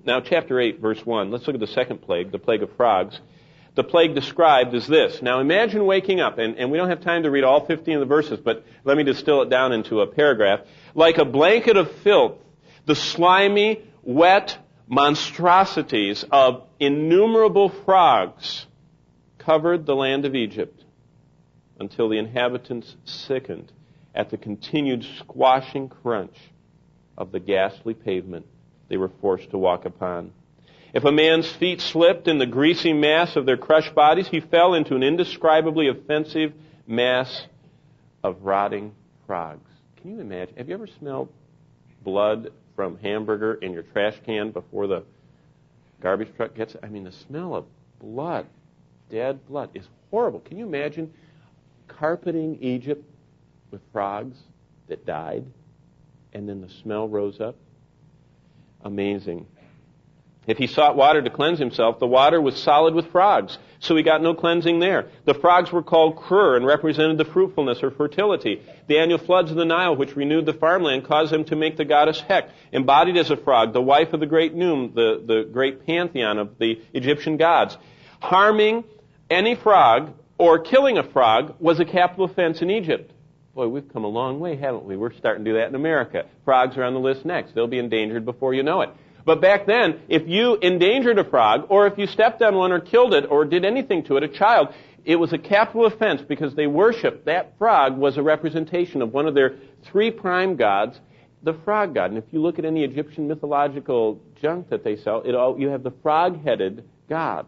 Now, chapter 8, verse 1, let's look at the second plague, the plague of frogs. The plague described is this. Now, imagine waking up, and we don't have time to read all 15 of the verses, but let me distill it down into a paragraph. Like a blanket of filth, the slimy, wet monstrosities of innumerable frogs covered the land of Egypt until the inhabitants sickened at the continued squashing crunch of the ghastly pavement they were forced to walk upon. If a man's feet slipped in the greasy mass of their crushed bodies, he fell into an indescribably offensive mass of rotting frogs. Can you imagine? Have you ever smelled blood from hamburger in your trash can before the garbage truck gets it? I mean, the smell of blood, dead blood, is horrible. Can you imagine carpeting Egypt with frogs that died, and then the smell rose up? Amazing. If he sought water to cleanse himself, the water was solid with frogs, so he got no cleansing there. The frogs were called Krur and represented the fruitfulness or fertility. The annual floods of the Nile, which renewed the farmland, caused them to make the goddess Hek, embodied as a frog, the wife of the great Noom, the great pantheon of the Egyptian gods. Harming any frog or killing a frog was a capital offense in Egypt. Boy, we've come a long way, haven't we? We're starting to do that in America. Frogs are on the list next. They'll be endangered before you know it. But back then, if you endangered a frog, or if you stepped on one or killed it or did anything to it, a child, it was a capital offense because they worshipped. That frog was a representation of one of their three prime gods, the frog god. And if you look at any Egyptian mythological junk that they sell, you have the frog-headed god.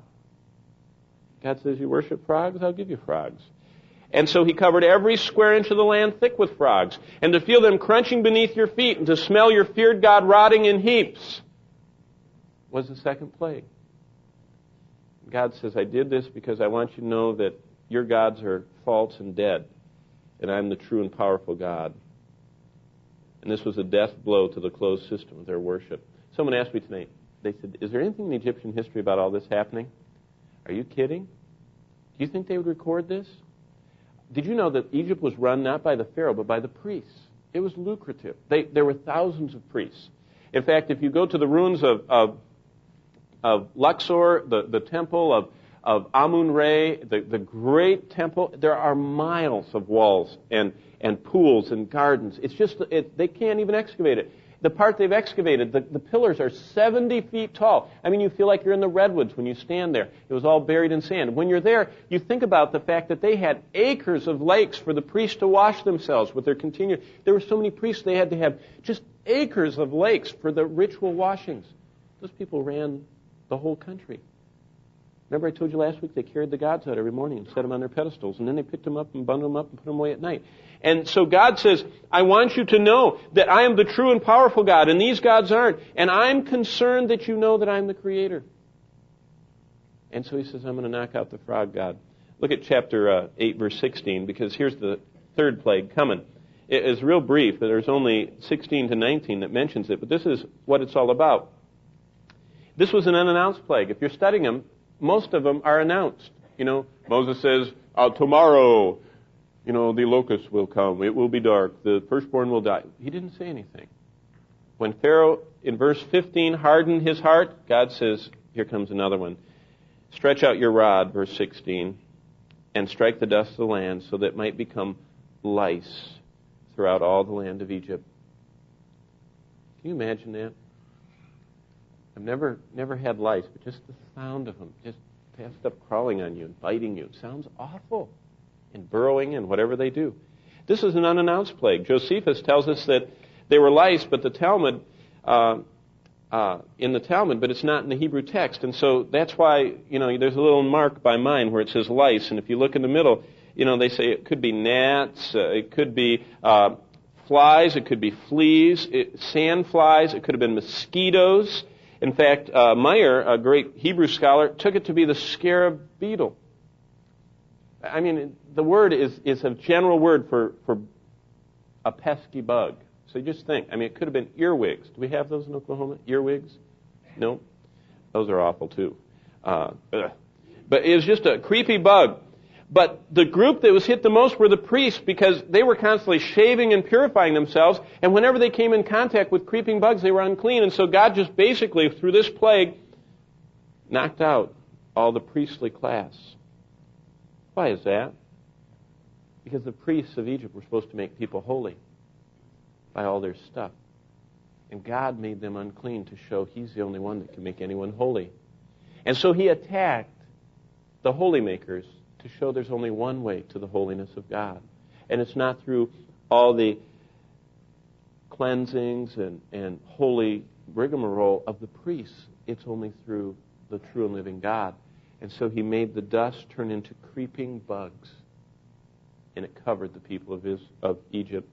God says, you worship frogs? I'll give you frogs. And so he covered every square inch of the land thick with frogs. And to feel them crunching beneath your feet and to smell your feared God rotting in heaps was the second plague. God says, I did this because I want you to know that your gods are false and dead, and I'm the true and powerful God. And this was a death blow to the closed system of their worship. Someone asked me tonight, they said, is there anything in Egyptian history about all this happening? Are you kidding? Do you think they would record this? Did you know that Egypt was run not by the pharaoh, but by the priests? It was lucrative. There were thousands of priests. In fact, if you go to the ruins of Luxor, the temple of Amun-Re, the great temple, there are miles of walls and pools and gardens. It's just, they can't even excavate it. The part they've excavated, the pillars are 70 feet tall. I mean, you feel like you're in the redwoods when you stand there. It was all buried in sand. When you're there, you think about the fact that they had acres of lakes for the priests to wash themselves with their continued. There were so many priests, they had to have just acres of lakes for the ritual washings. Those people ran the whole country. Remember I told you last week they carried the gods out every morning and set them on their pedestals, and then they picked them up and bundled them up and put them away at night. And so God says, I want you to know that I am the true and powerful God, and these gods aren't. And I'm concerned that you know that I'm the Creator. And so he says, I'm going to knock out the frog god. Look at chapter 8, verse 16, because here's the third plague coming. It is real brief. There's only 16 to 19 that mentions it, but this is what it's all about. This was an unannounced plague. If you're studying them, most of them are announced. You know, Moses says, tomorrow, the locusts will come. It will be dark. The firstborn will die. He didn't say anything. When Pharaoh, in verse 15, hardened his heart, God says, here comes another one. Stretch out your rod, verse 16, and strike the dust of the land so that it might become lice throughout all the land of Egypt. Can you imagine that? I've never had lice, but just the sound of them, just passed up crawling on you and biting you. It sounds awful. And burrowing and whatever they do. This is an unannounced plague. Josephus tells us that they were lice, but the Talmud, in the Talmud, but it's not in the Hebrew text. And so that's why, there's a little mark by mine where it says lice. And if you look in the middle, they say it could be gnats, it could be flies, it could be fleas, sand flies, it could have been mosquitoes. In fact, Meyer, a great Hebrew scholar, took it to be the scarab beetle. I mean, the word is a general word for a pesky bug. So you just think, it could have been earwigs. Do we have those in Oklahoma? Earwigs? No? Those are awful too. But it was just a creepy bug. But the group that was hit the most were the priests, because they were constantly shaving and purifying themselves, and whenever they came in contact with creeping bugs, they were unclean. And so God just basically, through this plague, knocked out all the priestly class. Why is that? Because the priests of Egypt were supposed to make people holy by all their stuff. And God made them unclean to show He's the only one that can make anyone holy. And so He attacked the holy makers to show there's only one way to the holiness of God. And it's not through all the cleansings and holy rigmarole of the priests. It's only through the true and living God. And so He made the dust turn into creeping bugs. And it covered the people of Egypt.